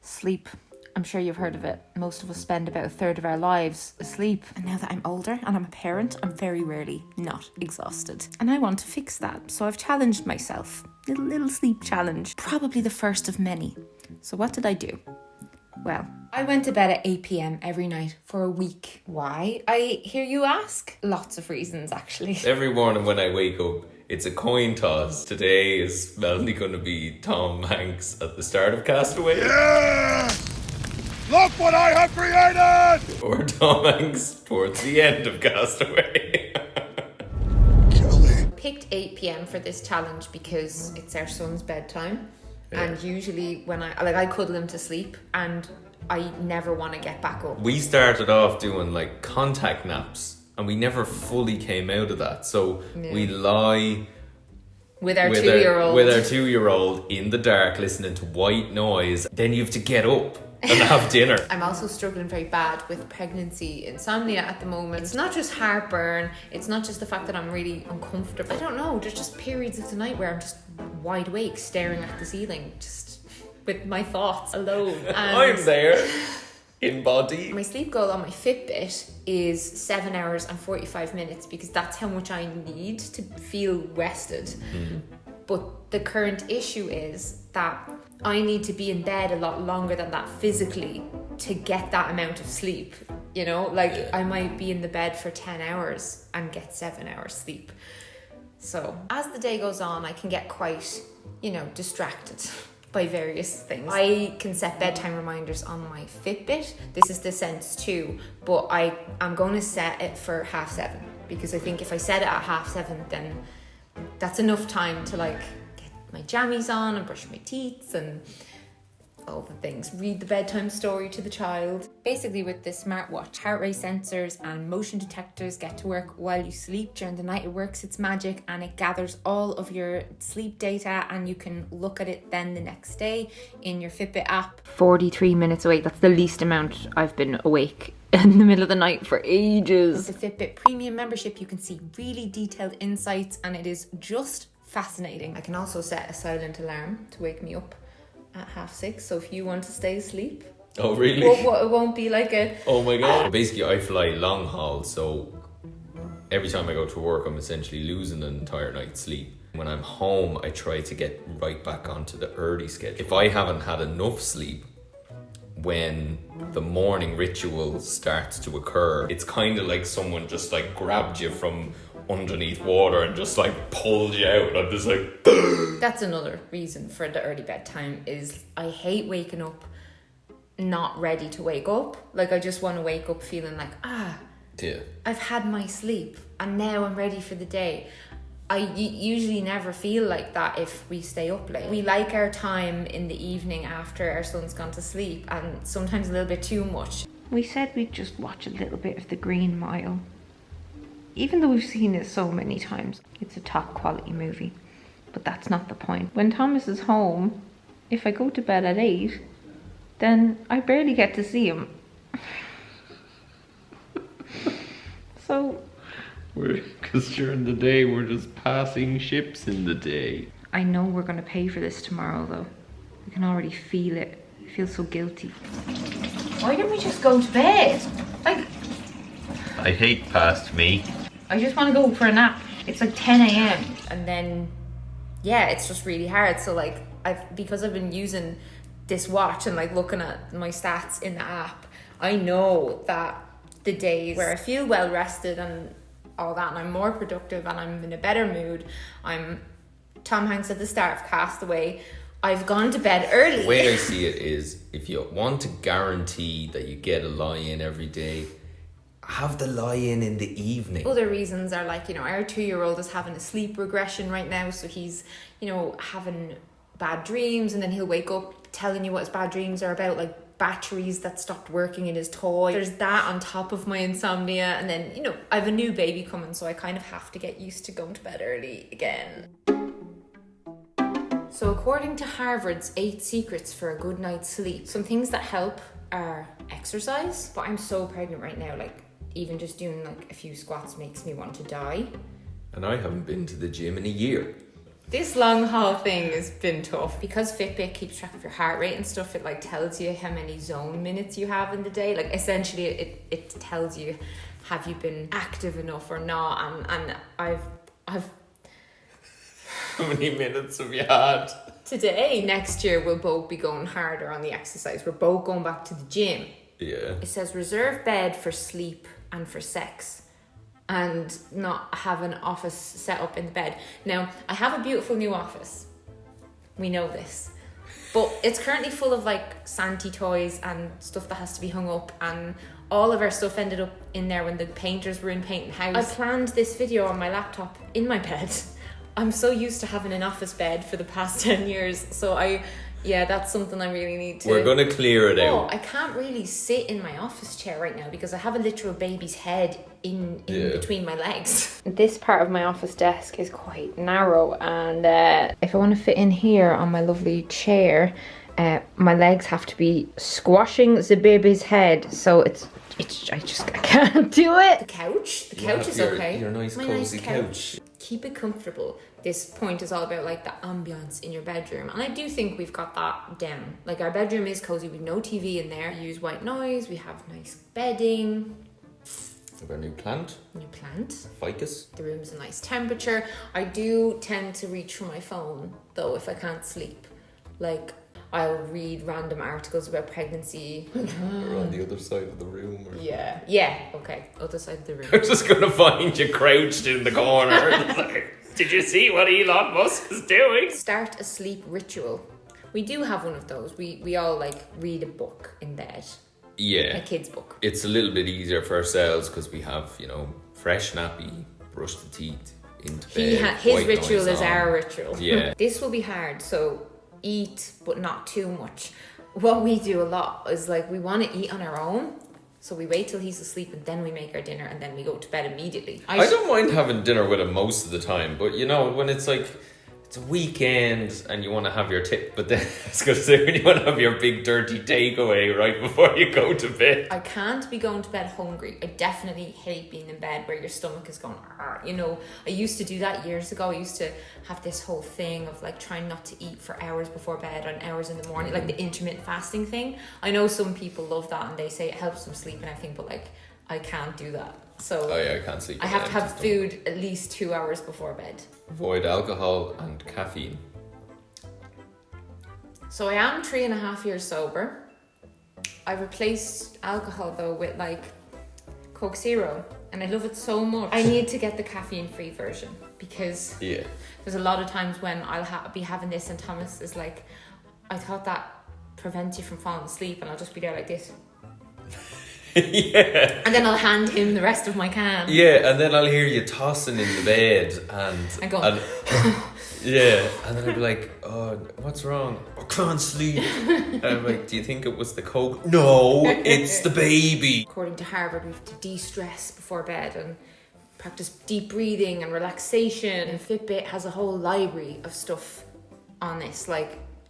Sleep. I'm sure you've heard of it. Most of us spend about a third of our lives asleep. And now that I'm older and I'm a parent, I'm very rarely not exhausted. And I want to fix that. So I've challenged myself. Little sleep challenge. Probably the first of many. So what did I do? Well, I went to bed at 8 p.m. every night for a week. Why? I hear you ask. Lots of reasons, actually. Every morning when I wake up, it's a coin toss. Today is Melanie going to be Tom Hanks at the start of Castaway? Yeah! Look what I have created! Or Tom Hanks towards the end of Castaway? Kelly. Picked 8 p.m. for this challenge because it's our son's bedtime. Yeah. And usually when I cuddle him to sleep and I never want to get back up. We started off doing like contact naps and we never fully came out of that. So we lie with our 2-year-old. With our 2-year-old in the dark listening to white noise. Then you have to get up and have dinner. I'm also struggling very bad with pregnancy insomnia at the moment. It's not just heartburn, it's not just the fact that I'm really uncomfortable. I don't know, there's just periods of the night where I'm just wide awake staring at the ceiling, just with my thoughts alone. And I'm there, in body. My sleep goal on my Fitbit is 7 hours and 45 minutes because that's how much I need to feel rested. But the current issue is that I need to be in bed a lot longer than that physically to get that amount of sleep. You know, I might be in the bed for 10 hours and get 7 hours sleep. So as the day goes on, I can get quite, distracted by various things. I can set bedtime reminders on my Fitbit. This is the Sense 2, but I'm going to set it for 7:30 because I think if I set it at 7:30, then that's enough time to get my jammies on and brush my teeth and all the things. Read the bedtime story to the child. Basically with this smartwatch, heart rate sensors and motion detectors get to work while you sleep. During the night it works its magic and it gathers all of your sleep data and you can look at it then the next day in your Fitbit app. 43 minutes awake, that's the least amount I've been awake in the middle of the night for ages. With the Fitbit Premium membership you can see really detailed insights and it is just fascinating. I can also set a silent alarm to wake me up at 6:30, so if you want to stay asleep. Oh really? It won't be like a... Oh my god. Basically I fly long haul, so every time I go to work I'm essentially losing an entire night's sleep. When I'm home I try to get right back onto the early schedule. If I haven't had enough sleep when the morning ritual starts to occur, it's kind of like someone just grabbed you from underneath water and just pulled you out. I'm just like That's another reason for the early bedtime is I hate waking up not ready to wake up. I just want to wake up feeling I've had my sleep and now I'm ready for the day. I usually never feel like that if we stay up late. We like our time in the evening after our son's gone to sleep and sometimes a little bit too much. We said we'd just watch a little bit of The Green Mile. Even though we've seen it so many times, it's a top quality movie. But that's not the point. When Thomas is home, if I go to bed at 8, then I barely get to see him. So... Because during the day we're just passing ships in the day. I know we're going to pay for this tomorrow though. I can already feel it. I feel so guilty. Why didn't we just go to bed? I hate past me. I just want to go for a nap. It's 10 a.m. and then it's just really hard. So because I've been using this watch and looking at my stats in the app, I know that the days where I feel well rested and all that and I'm more productive and I'm in a better mood, I'm Tom Hanks at the start of Castaway, I've gone to bed early. The way I see it is, if you want to guarantee that you get a lie-in every day, have the lie-in in the evening. Other reasons are our 2-year-old is having a sleep regression right now, so he's having bad dreams and then he'll wake up telling you what his bad dreams are about, batteries that stopped working in his toy. There's that on top of my insomnia, and then I have a new baby coming, so I kind of have to get used to going to bed early again. So according to Harvard's 8 secrets for a good night's sleep, some things that help are exercise. But I'm so pregnant right now, even just doing a few squats makes me want to die. And I haven't been to the gym in a year. This long haul thing has been tough because Fitbit keeps track of your heart rate and stuff. It like tells you how many zone minutes you have in the day. Like essentially, it tells you have you been active enough or not. And I've How many minutes have you had? today. Next year we'll both be going harder on the exercise. We're both going back to the gym. Yeah. It says reserve bed for sleep and for sex, and not have an office set up in the bed. Now, I have a beautiful new office. We know this. But it's currently full of like Santy toys and stuff that has to be hung up, and all of our stuff ended up in there when the painters were in painting the house. I planned this video on my laptop in my bed. I'm so used to having an office bed for the past 10 years. So that's something I really need to... We're going to clear it out. I can't really sit in my office chair right now because I have a literal baby's head in between my legs. This part of my office desk is quite narrow, and if I want to fit in here on my lovely chair, my legs have to be squashing the baby's head, so I can't do it. The couch is okay. Your nice cozy couch. Keep it comfortable. This point is all about like the ambience in your bedroom, and I do think we've got that down. Like our bedroom is cozy with no TV in there. We use white noise. We have nice bedding. We've got a new plant. Ficus. The room's a nice temperature. I do tend to reach for my phone though if I can't sleep. Like I'll read random articles about pregnancy. Or on the other side of the room. Or... Yeah. Okay, other side of the room. I'm just gonna find you crouched in the corner. Did you see what Elon Musk is doing? Start a sleep ritual. We do have one of those. We all like read a book in bed. Yeah. A kid's book. It's a little bit easier for ourselves because we have, fresh nappy, brush the teeth, into bed. His ritual is our ritual. Yeah. This will be hard, so eat, but not too much. What we do a lot is like we want to eat on our own. So we wait till he's asleep and then we make our dinner and then we go to bed immediately. I don't mind having dinner with him most of the time, but when it's like, it's a weekend and you want to have your but then I was going to say, when you want to have your big dirty takeaway right before you go to bed. I can't be going to bed hungry. I definitely hate being in bed where your stomach is going, I used to do that years ago. I used to have this whole thing of like trying not to eat for hours before bed and hours in the morning, like the intermittent fasting thing. I know some people love that and they say it helps them sleep and everything, but like I can't do that. So I can't sleep. I have to have food at least 2 hours before bed. Avoid alcohol and caffeine. So I am 3.5 years sober. I replaced alcohol though with like Coke Zero, and I love it so much. I need to get the caffeine-free version because there's a lot of times when I'll be having this and Thomas is like, I thought that prevents you from falling asleep, and I'll just be there like this. Yeah. And then I'll hand him the rest of my can. Yeah, and then I'll hear you tossing in the bed and go. Yeah, and then I'd be like, oh, what's wrong? I can't sleep. And I'm like, do you think it was the Coke? No, it's the baby. According to Harvard, we have to de-stress before bed and practice deep breathing and relaxation. And Fitbit has a whole library of stuff on this,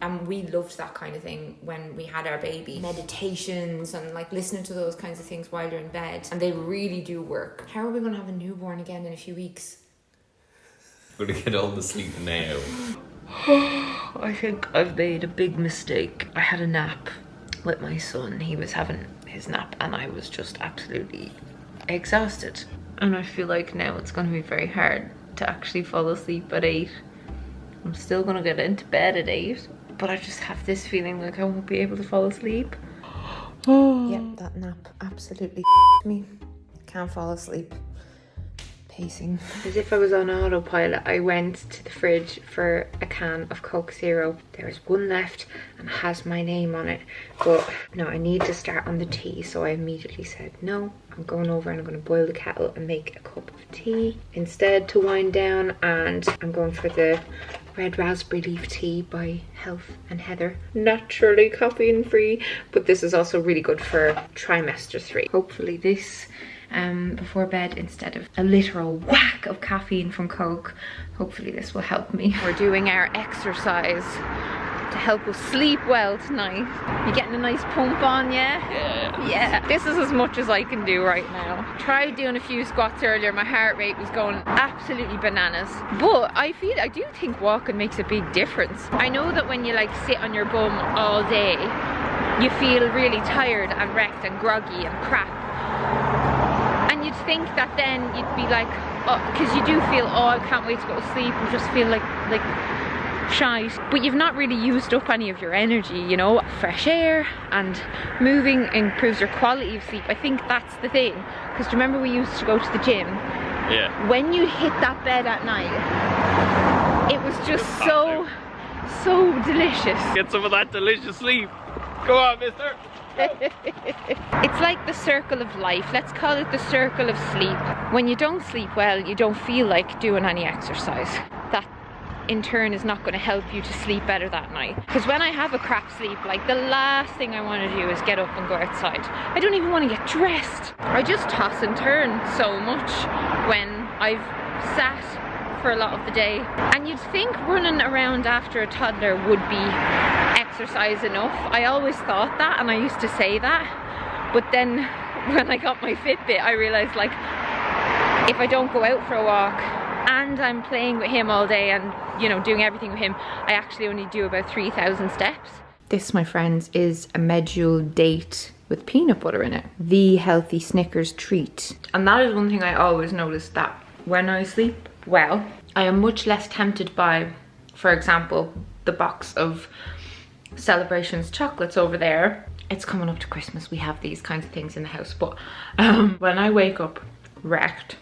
and we loved that kind of thing when we had our baby. Meditations and like listening to those kinds of things while you're in bed. And they really do work. How are we going to have a newborn again in a few weeks? I'm going to get all the sleep now. I think I've made a big mistake. I had a nap with my son. He was having his nap and I was just absolutely exhausted. And I feel like now it's going to be very hard to actually fall asleep at 8. I'm still going to get into bed at 8. But I just have this feeling like I won't be able to fall asleep. Yep, that nap absolutely me. Can't fall asleep. Pacing. As if I was on autopilot, I went to the fridge for a can of Coke Zero. There's one left and it has my name on it. But no, I need to start on the tea. So I immediately said, no, I'm going over and I'm going to boil the kettle and make a cup of tea instead to wind down. And I'm going for the red raspberry leaf tea by Health and Heather. Naturally caffeine free, but this is also really good for trimester 3. Hopefully this before bed instead of a literal whack of caffeine from Coke. Hopefully this will help me. We're doing our exercise to help us sleep well tonight. You getting a nice pump on, yeah? Yeah. This is as much as I can do right now. Tried doing a few squats earlier, my heart rate was going absolutely bananas. But I do think walking makes a big difference. I know that when you like sit on your bum all day, you feel really tired and wrecked and groggy and crap. And you'd think that then you'd be like, oh, because you do feel, oh, I can't wait to go to sleep, and just feel like shite. But you've not really used up any of your energy, you know. Fresh air and moving improves your quality of sleep. I think that's the thing. Because do you remember we used to go to the gym? Yeah. When you hit that bed at night, it was just so delicious. Get some of that delicious sleep. Go on, mister. It's like the circle of life. Let's call it the circle of sleep. When you don't sleep well, you don't feel like doing any exercise. That in turn is not going to help you to sleep better that night. Because when I have a crap sleep, like the last thing I want to do is get up and go outside. I don't even want to get dressed. I just toss and turn so much when I've sat for a lot of the day. And you'd think running around after a toddler would be exercise enough. I always thought that, and I used to say that, but then when I got my Fitbit I realized, like, if I don't go out for a walk and I'm playing with him all day and, you know, doing everything with him, I actually only do about 3,000 steps. This, my friends, is a medjool date with peanut butter in it, the healthy Snickers treat. And that is one thing I always notice, that when I sleep well, I am much less tempted by, for example, the box of Celebrations chocolates over there. It's coming up to Christmas, we have these kinds of things in the house, but when I wake up wrecked,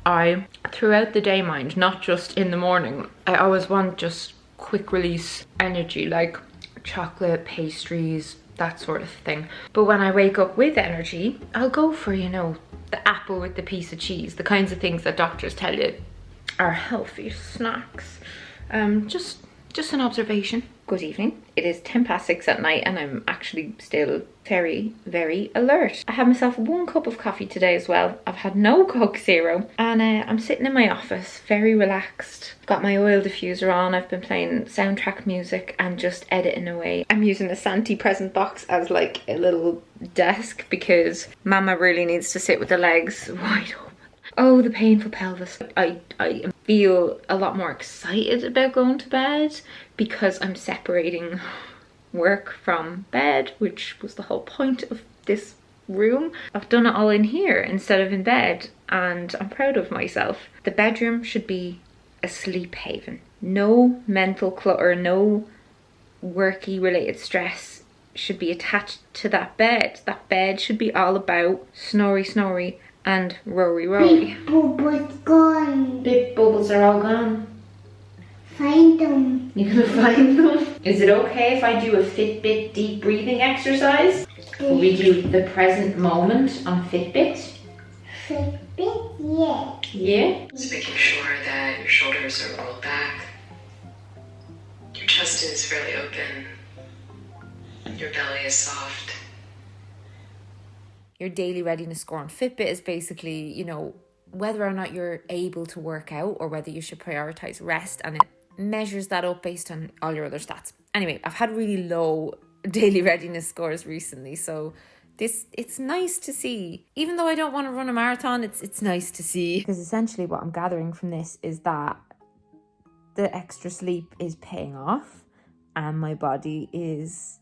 I, throughout the day mind, not just in the morning, I always want just quick release energy, like chocolate, pastries, that sort of thing. But when I wake up with energy, I'll go for, you know, the apple with the piece of cheese, the kinds of things that doctors tell you are healthy snacks. Just an observation. Good evening. It is 6:10 at night and I'm actually still very, very alert. I had myself 1 cup of coffee today as well. I've had no Coke Zero, and I'm sitting in my office very relaxed. Got my oil diffuser on. I've been playing soundtrack music and just editing away. I'm using a Santi present box as like a little desk because Mama really needs to sit with the legs wide open. Oh, the painful pelvis. I feel a lot more excited about going to bed because I'm separating work from bed, which was the whole point of this room. I've done it all in here instead of in bed, and I'm proud of myself. The bedroom should be a sleep haven. No mental clutter, no worky related stress should be attached to that bed. That bed should be all about snory snory and rory rory. Big bubbles gone. Big bubbles are all gone. Find them. You're gonna find them? Is it okay if I do a Fitbit deep breathing exercise? Will we do the present moment on Fitbit? Fitbit, yeah. Yeah? Just making sure that your shoulders are rolled back, your chest is fairly open, your belly is soft. Your daily readiness score on Fitbit is basically, you know, whether or not you're able to work out or whether you should prioritize rest, and it measures that up based on all your other stats. Anyway, I've had really low daily readiness scores recently, so it's nice to see. Even though I don't want to run a marathon, it's nice to see. Because essentially what I'm gathering from this is that the extra sleep is paying off and my body is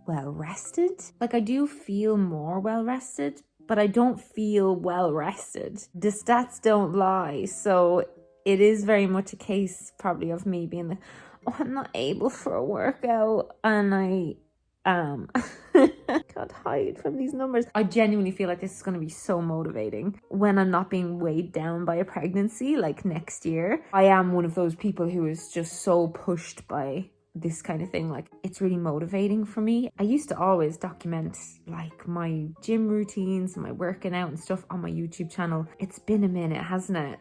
well rested. Like, I do feel more well rested, but I don't feel well rested. The stats don't lie, so it is very much a case probably of me being like, oh, I'm not able for a workout, and I can't hide from these numbers. I genuinely feel like this is going to be so motivating when I'm not being weighed down by a pregnancy like next year. I am one of those people who is just so pushed by this kind of thing. Like, it's really motivating for me. I used to always document like my gym routines and my working out and stuff on my YouTube channel. It's been a minute, hasn't it?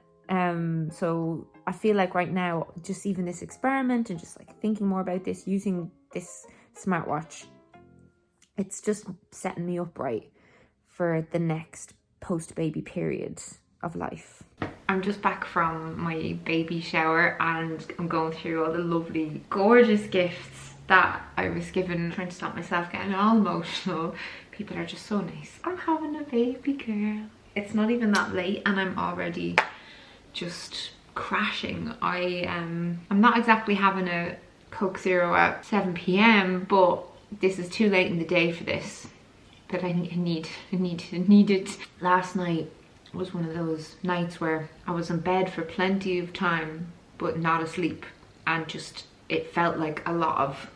So I feel like right now, just even this experiment and just like thinking more about this, using this smartwatch, it's just setting me up right for the next post-baby period of life. I'm just back from my baby shower and I'm going through all the lovely, gorgeous gifts that I was given. I'm trying to stop myself getting all emotional. People are just so nice. I'm having a baby girl. It's not even that late and I'm already just crashing. I'm not exactly having a Coke Zero at 7 p.m, but this is too late in the day for this. But I need it. Last night was one of those nights where I was in bed for plenty of time but not asleep, and just it felt like a lot of,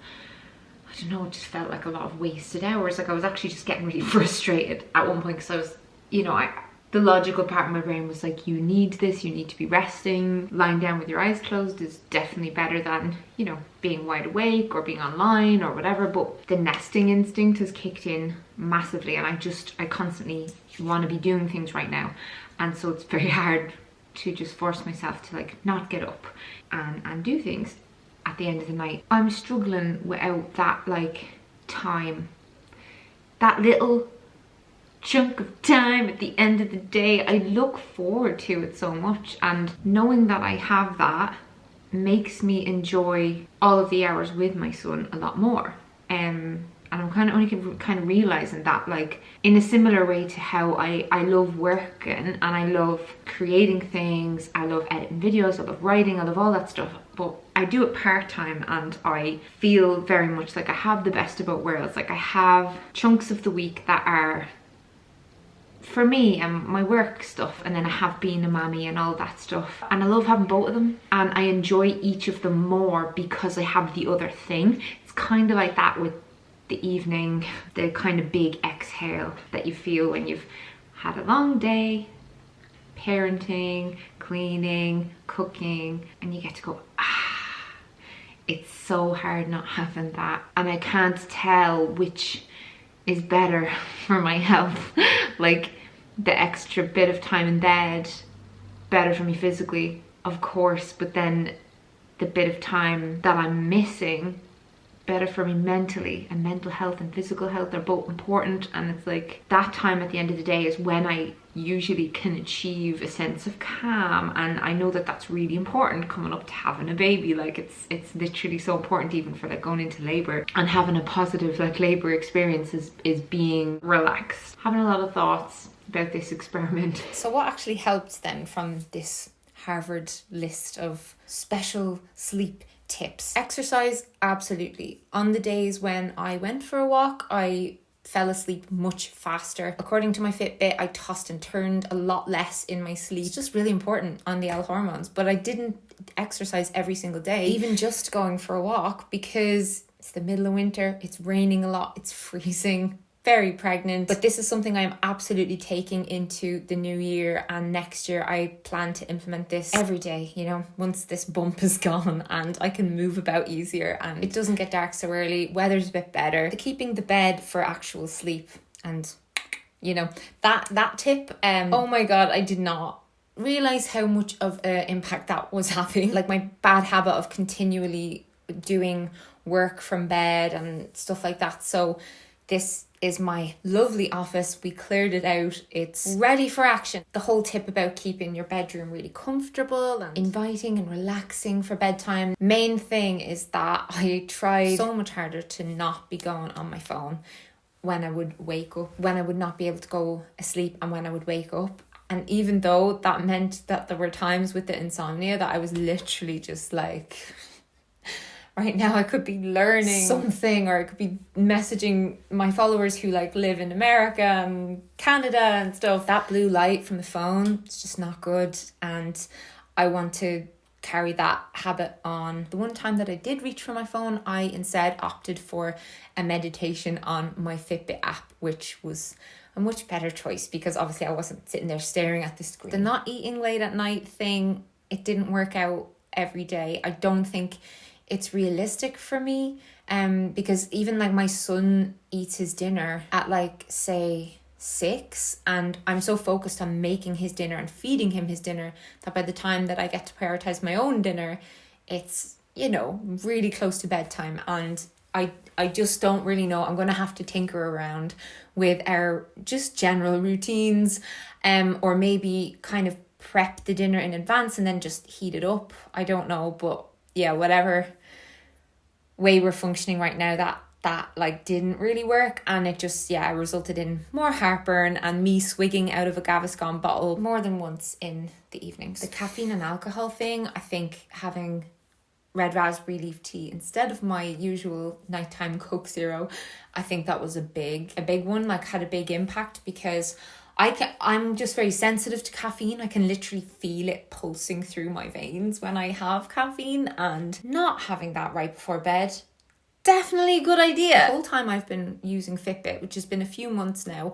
I don't know, it just felt like a lot of wasted hours. Like I was actually just getting really frustrated at one point because I was, you know, the logical part of my brain was like, you need this, you need to be resting. Lying down with your eyes closed is definitely better than, you know, being wide awake or being online or whatever. But the nesting instinct has kicked in massively, and I constantly want to be doing things right now. And so it's very hard to just force myself to like not get up and do things at the end of the night. I'm struggling without that like time, that little chunk of time at the end of the day. I look forward to it so much, and knowing that I have that makes me enjoy all of the hours with my son a lot more. And I'm kind of realizing that, like, in a similar way to how I love working and I love creating things, I love editing videos, I love writing, I love all that stuff, but I do it part-time, and I feel very much like I have the best of both worlds. Like I have chunks of the week that are for me and my work stuff, and then I have being a mammy and all that stuff, and I love having both of them, and I enjoy each of them more because I have the other thing. It's kind of like that with the evening, the kind of big exhale that you feel when you've had a long day, parenting, cleaning, cooking, and you get to go, ah. It's so hard not having that, and I can't tell which is better for my health. Like the extra bit of time in bed, better for me physically, of course, but then the bit of time that I'm missing, better for me mentally. And mental health and physical health are both important, and it's like that time at the end of the day is when I usually can achieve a sense of calm, and I know that that's really important coming up to having a baby. Like it's literally so important, even for like going into labor and having a positive like labor experience is being relaxed. Having a lot of thoughts about this experiment. So what actually helped then from this Harvard list of special sleep tips? Exercise, absolutely. On the days when I went for a walk, I fell asleep much faster. According to my Fitbit, I tossed and turned a lot less in my sleep. It's just really important on the L hormones, but I didn't exercise every single day, even just going for a walk, because it's the middle of winter, it's raining a lot, it's freezing. Very pregnant, but this is something I'm absolutely taking into the new year, and next year I plan to implement this every day, you know, once this bump is gone and I can move about easier and it doesn't get dark so early, weather's a bit better. Keeping the bed for actual sleep, and you know, that tip, oh my god, I did not realize how much of an impact that was having. Like my bad habit of continually doing work from bed and stuff like that. So this is my lovely office. We cleared it out. It's ready for action. The whole tip about keeping your bedroom really comfortable and inviting and relaxing for bedtime. Main thing is that I tried so much harder to not be going on my phone when I would wake up, when I would not be able to go asleep, and when I would wake up. And even though that meant that there were times with the insomnia that I was literally just like, right now I could be learning something, or I could be messaging my followers who like live in America and Canada and stuff. That blue light from the phone, it's just not good, and I want to carry that habit on. The one time that I did reach for my phone, I instead opted for a meditation on my Fitbit app, which was a much better choice because obviously I wasn't sitting there staring at the screen. The not eating late at night thing, it didn't work out every day. I don't think it's realistic for me, because even like my son eats his dinner at like say 6, and I'm so focused on making his dinner and feeding him his dinner that by the time that I get to prioritize my own dinner, it's, you know, really close to bedtime, and I just don't really know. I'm going to have to tinker around with our just general routines, or maybe kind of prep the dinner in advance and then just heat it up. I don't know, but yeah, whatever way we're functioning right now, that like didn't really work, and it just resulted in more heartburn and me swigging out of a Gaviscon bottle more than once in the evenings. The caffeine and alcohol thing, I think having red raspberry leaf tea instead of my usual nighttime Coke Zero, I think that was a big one, like had a big impact, because I'm just very sensitive to caffeine. I can literally feel it pulsing through my veins when I have caffeine, and not having that right before bed, definitely a good idea. The whole time I've been using Fitbit, which has been a few months now,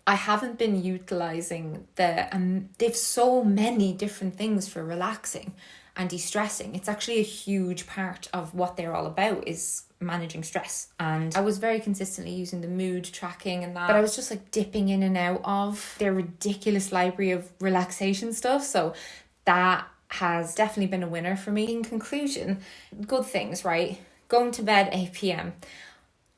I haven't been utilising they've so many different things for relaxing and de-stressing. It's actually a huge part of what they're all about, is managing stress. And I was very consistently using the mood tracking and that, but I was just like dipping in and out of their ridiculous library of relaxation stuff. So that has definitely been a winner for me. In conclusion, good things, right? Going to bed 8 p.m.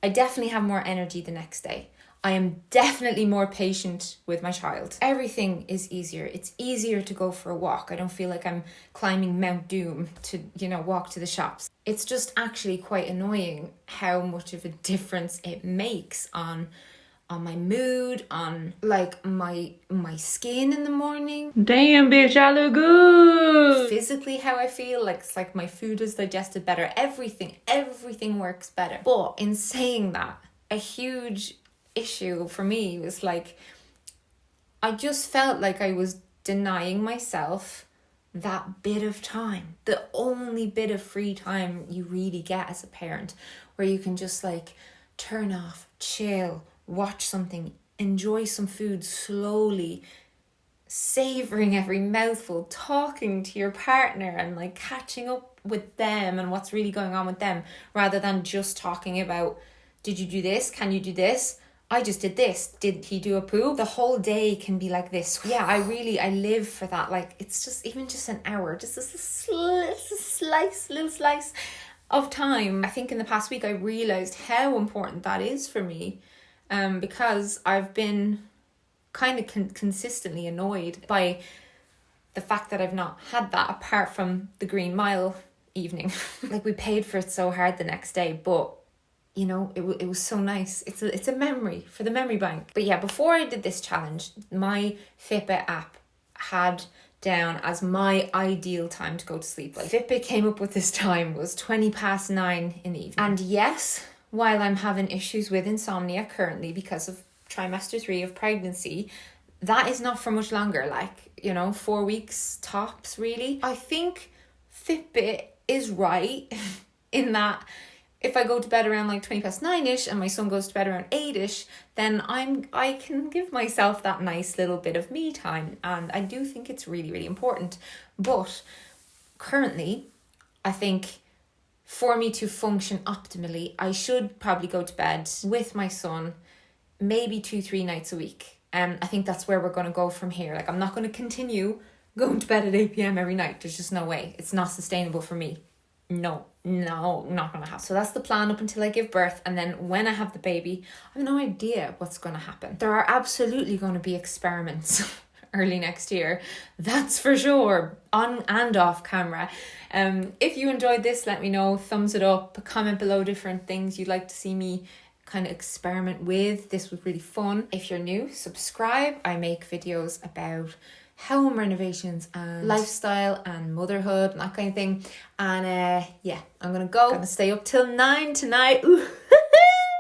I definitely have more energy the next day. I am definitely more patient with my child. Everything is easier. It's easier to go for a walk. I don't feel like I'm climbing Mount Doom to, walk to the shops. It's just actually quite annoying how much of a difference it makes on my mood, on like my skin in the morning. Damn, bitch, I look good. Physically, how I feel, like it's like my food is digested better. Everything works better. But in saying that, a huge issue for me was like, I just felt like I was denying myself that bit of time, the only bit of free time you really get as a parent, where you can just like turn off, chill, watch something, enjoy some food slowly, savoring every mouthful, talking to your partner and like catching up with them and what's really going on with them, rather than just talking about, did you do this? Can you do this? I just did this. Did he do a poo? The whole day can be like this. Yeah, I live for that. Like, it's just even just an hour, just a little slice of time. I think in the past week I realised how important that is for me, because I've been kind of consistently annoyed by the fact that I've not had that, apart from the Green Mile evening. Like, we paid for it so hard the next day, but it was so nice. It's a memory for the memory bank. But yeah, before I did this challenge, my Fitbit app had down as my ideal time to go to sleep. Like, Fitbit came up with this time was 9:20 in the evening. And yes, while I'm having issues with insomnia currently because of trimester 3 of pregnancy, that is not for much longer. Like, 4 weeks tops, really. I think Fitbit is right in that if I go to bed around like 9:20ish and my son goes to bed around 8ish, then I can give myself that nice little bit of me time. And I do think it's really, really important. But currently, I think for me to function optimally, I should probably go to bed with my son maybe 2-3 nights a week. I think that's where we're going to go from here. Like, I'm not going to continue going to bed at 8 p.m. every night. There's just no way. It's not sustainable for me. No, not going to happen. So that's the plan up until I give birth. And then when I have the baby, I have no idea what's going to happen. There are absolutely going to be experiments early next year. That's for sure. On and off camera. If you enjoyed this, let me know. Thumbs it up. Comment below different things you'd like to see me kind of experiment with. This was really fun. If you're new, subscribe. I make videos about home renovations and lifestyle and motherhood and that kind of thing. And I'm gonna stay up till 9 tonight. Ooh.